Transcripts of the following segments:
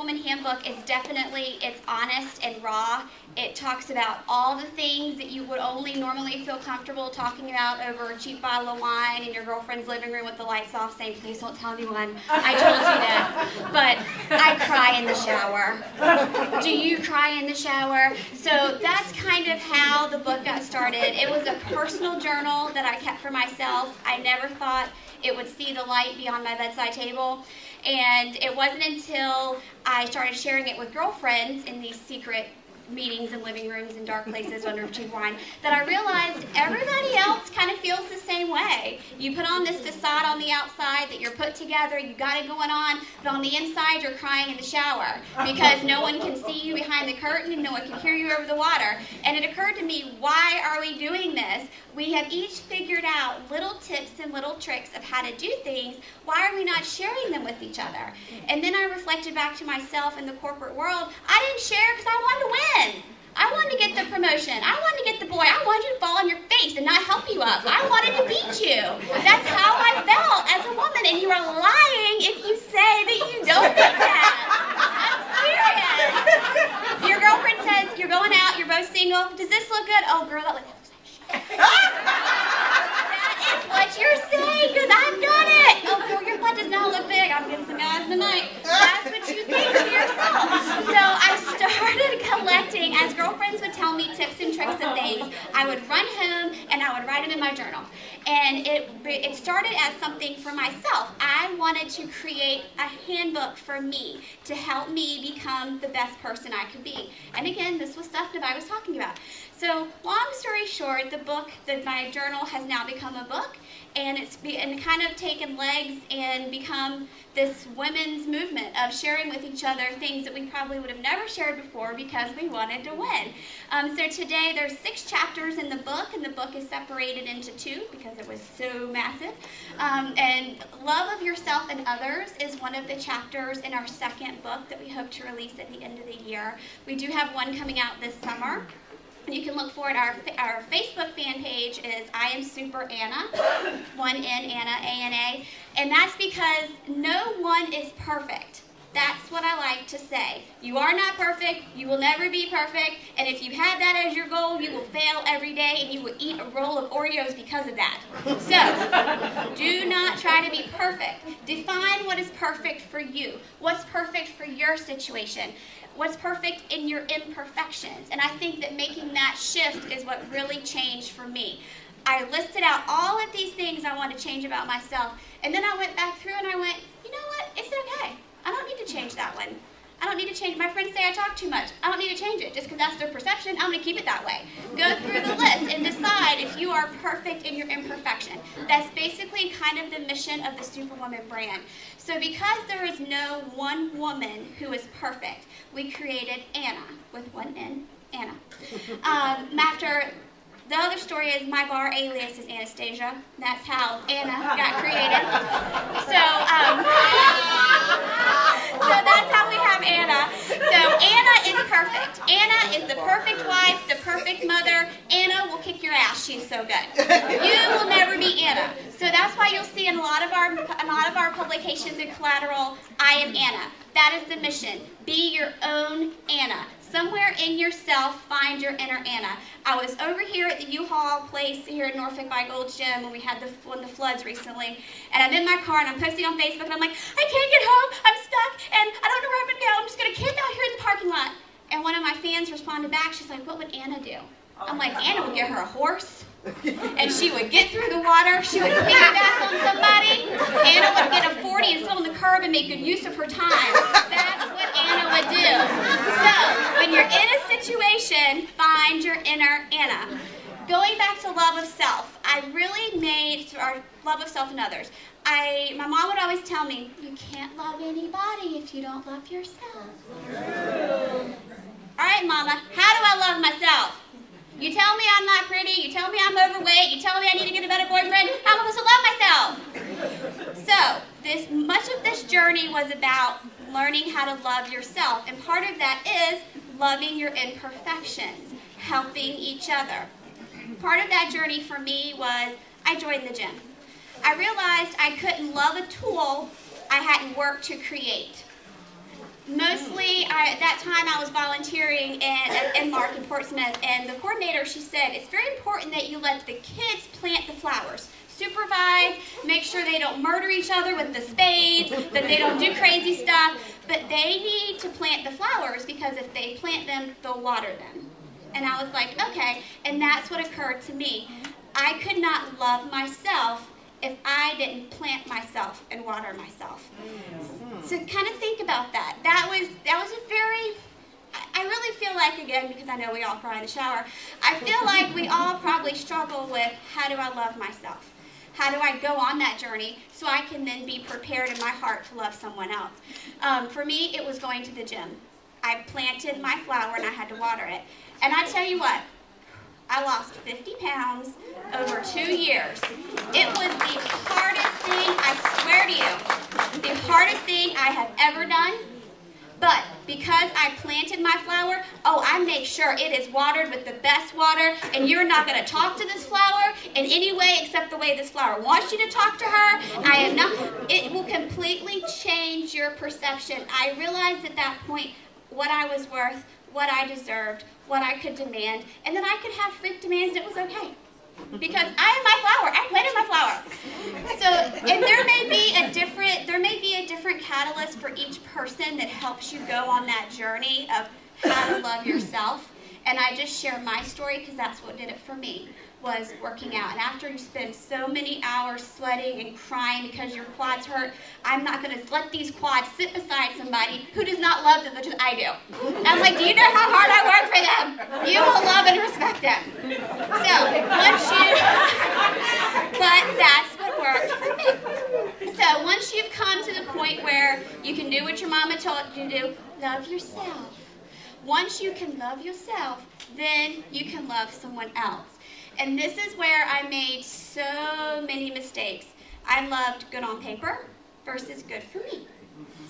Superwoman Handbook is definitely, it's honest and raw. It talks about all the things that you would only normally feel comfortable talking about over a cheap bottle of wine in your girlfriend's living room with the lights off saying, please don't tell anyone I told you this. But I cry in the shower. Do you cry in the shower? So that's kind of how the book got started. It was a personal journal that I kept for myself. I never thought it would see the light beyond my bedside table. And it wasn't until I started sharing it with girlfriends in these secret meetings and living rooms and dark places under cheap wine that I realized everybody else kind of feels the same way. You put on this facade on the outside that you're put together, you got it going on, but on the inside you're crying in the shower because no one can see you behind the curtain and no one can hear you over the water. And it occurred to me, why are we doing this? We have each figured out little tips and little tricks of how to do things. Why are we not sharing them with each other? And then I reflected back to myself in the corporate world. I didn't share because I wanted to win. I wanted to get the promotion. I wanted to get the boy. I wanted you to fall on your face and not help you up. I wanted to beat you. That's how I felt as a woman. And you are lying if you say that you don't think that. I'm serious. Your girlfriend says you're going out, you're both single. Does this look good? Oh, girl, that looks like shit. That is what you're saying because I've done it. Oh, girl, your butt does not look big. I'm getting some guys tonight. That's what you think to yourself. So I started collecting, as girlfriends would tell me tips and tricks and things, I would run home and I would write them in my journal. And it started as something for myself. I wanted to create a handbook for me to help me become the best person I could be. And again, this was stuff that I was talking about. So long story short, my journal has now become a book, and it's kind of taken legs and become this women's movement of sharing with each other things that we probably would have never shared before because we wanted to win. So today there's 6 chapters in the book, and the book is separated into 2 because it was so massive. And Love of Yourself and Others is one of the chapters in our 2nd book that we hope to release at the end of the year. We do have one coming out this summer. You can look for it. Our Facebook fan page is I Am Super Anna, 1 N, Anna, A-N-A. And that's because no one is perfect. That's what I like to say. You are not perfect. You will never be perfect. And if you have that as your goal, you will fail every day and you will eat a roll of Oreos because of that. So, do not try to be perfect. Define what is perfect for you. What's perfect for your situation. What's perfect in your imperfections. And I think that making that shift is what really changed for me. I listed out all of these things I want to change about myself, and then I went back through and I went, you know what, it's okay. I don't need to change that one. I don't need to change. My friends say I talk too much. I don't need to change it. Just because that's their perception, I'm going to keep it that way. Go through the list and decide if you are perfect in your imperfection. That's basically kind of the mission of the Superwoman brand. So because there is no one woman who is perfect, we created Anna, with 1 N, Anna. After the other story is my bar alias is Anastasia. That's how Anna got created. So that's how we have Anna. So Anna is perfect. Anna is the perfect wife, the perfect mother. Anna will kick your ass. She's so good. You will never be Anna. So that's why you'll see in a lot of our publications and collateral, I am Anna. That is the mission. Be your own Anna. Somewhere in yourself, find your inner Anna. I was over here at the U-Haul place here in Norfolk by Gold's Gym when we had the floods recently, and I'm in my car and I'm posting on Facebook and I'm like, I can't get home, I'm stuck, and I don't know where I'm going to go. I'm just going to camp out here in the parking lot. And one of my fans responded back. She's like, what would Anna do? I'm like, Anna would get her a horse, and she would get through the water. She would piggyback on somebody. Anna would get a 40 and sit on the curb and make good use of her time. That's what Anna would do. So, when you're in a situation, find your inner Anna. Going back to love of self, I really made our love of self and others. My mom would always tell me, you can't love anybody if you don't love yourself. All right, Mama, how do I love myself? You tell me I'm not pretty, you tell me I'm overweight, you tell me I need to get a better boyfriend, how am I supposed to love myself? So, much of this journey was about learning how to love yourself, and part of that is loving your imperfections, helping each other. Part of that journey for me was I joined the gym. I realized I couldn't love a tool I hadn't worked to create. Mostly, at that time I was volunteering in Mark in Portsmouth, and the coordinator, she said, it's very important that you let the kids plant the flowers. Supervise, make sure they don't murder each other with the spades, that they don't do crazy stuff, but they need to plant the flowers because if they plant them, they'll water them. And I was like, okay, and that's what occurred to me. I could not love myself if I didn't plant myself and water myself. So kind of think about that. That was a very, I really feel like, again, because I know we all cry in the shower, I feel like we all probably struggle with, how do I love myself? How do I go on that journey so I can then be prepared in my heart to love someone else? For me, it was going to the gym. I planted my flower and I had to water it. And I tell you what, I lost 50 pounds over 2 years. It was the hardest thing, I swear to you, the hardest thing I have ever done. But because I planted my flower, I make sure it is watered with the best water, and you're not going to talk to this flower in any way except the way this flower wants you to talk to her. I am not. It will completely change your perception. I realized at that point what I was worth, what I deserved, what I could demand, and then I could have freak demands, and it was okay. Because I am my flower. I planted my flower. So, and there may be a different catalyst for each person that helps you go on that journey of how to love yourself. And I just share my story because that's what did it for me, was working out. And after you spend so many hours sweating and crying because your quads hurt, I'm not going to let these quads sit beside somebody who does not love them, which I do. I'm like, do you know how hard I work for them? You will love and respect them. So, but that's what worked for me. So, once you've come to the point where you can do what your mama told you to do, love yourself. Once you can love yourself, then you can love someone else. And this is where I made so many mistakes. I loved good on paper versus good for me.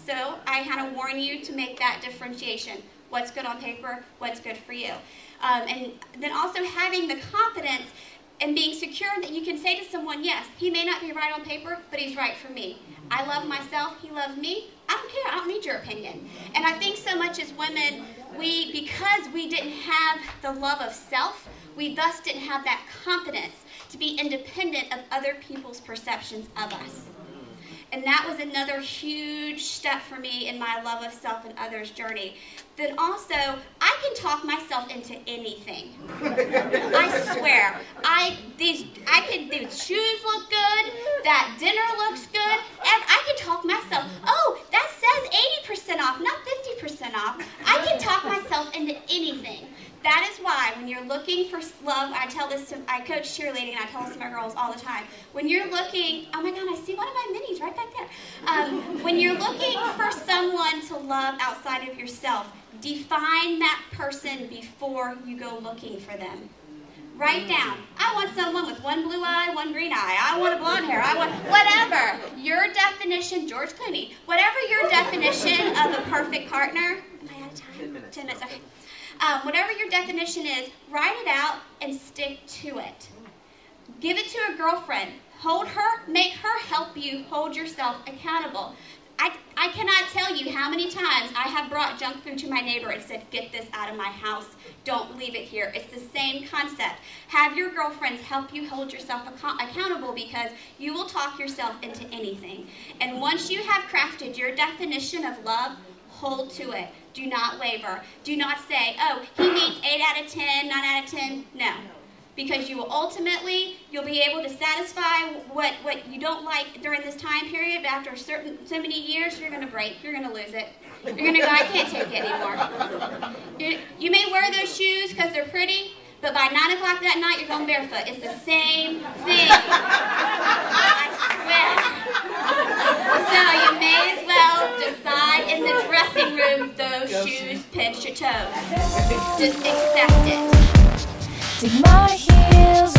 So I kind of warn you to make that differentiation. What's good on paper, what's good for you. And then also having the confidence and being secure that you can say to someone, yes, he may not be right on paper, but he's right for me. I love myself, he loves me. I don't care, I don't need your opinion. And I think so much as women, because we didn't have the love of self, we thus didn't have that confidence to be independent of other people's perceptions of us. And that was another huge step for me in my love of self and others' journey. Then also, I can talk myself into anything. I swear. These shoes look good, that dinner looks good, and I can talk myself, that says 80% off, not 50% off. I can talk myself into anything. That is why when you're looking for love, I coach cheerleading and I tell this to my girls all the time. When you're looking, oh my God, I see one of my minis right back there. When you're looking for someone to love outside of yourself, define that person before you go looking for them. Write down, I want someone with one blue eye, one green eye. I want a blonde hair. I want whatever. Your definition, George Clooney, whatever your definition of a perfect partner. Am I out of time? 10 minutes. 10 minutes, okay. Whatever your definition is, write it out and stick to it. Give it to a girlfriend. Hold her, make her help you hold yourself accountable. I cannot tell you how many times I have brought junk food to my neighbor and said, get this out of my house. Don't leave it here. It's the same concept. Have your girlfriends help you hold yourself accountable because you will talk yourself into anything. And once you have crafted your definition of love, hold to it. Do not waver. Do not say, he meets 8 out of 10, 9 out of 10. No. Because you will ultimately, you'll be able to satisfy what you don't like during this time period, but after so many years, you're going to break. You're going to lose it. You're going to go, I can't take it anymore. You may wear those shoes because they're pretty, but by 9 o'clock that night, you're going barefoot. It's the same thing. I swear. So you may as well decide in the dressing room those shoes pinch your toes. Just accept it. Dig my heels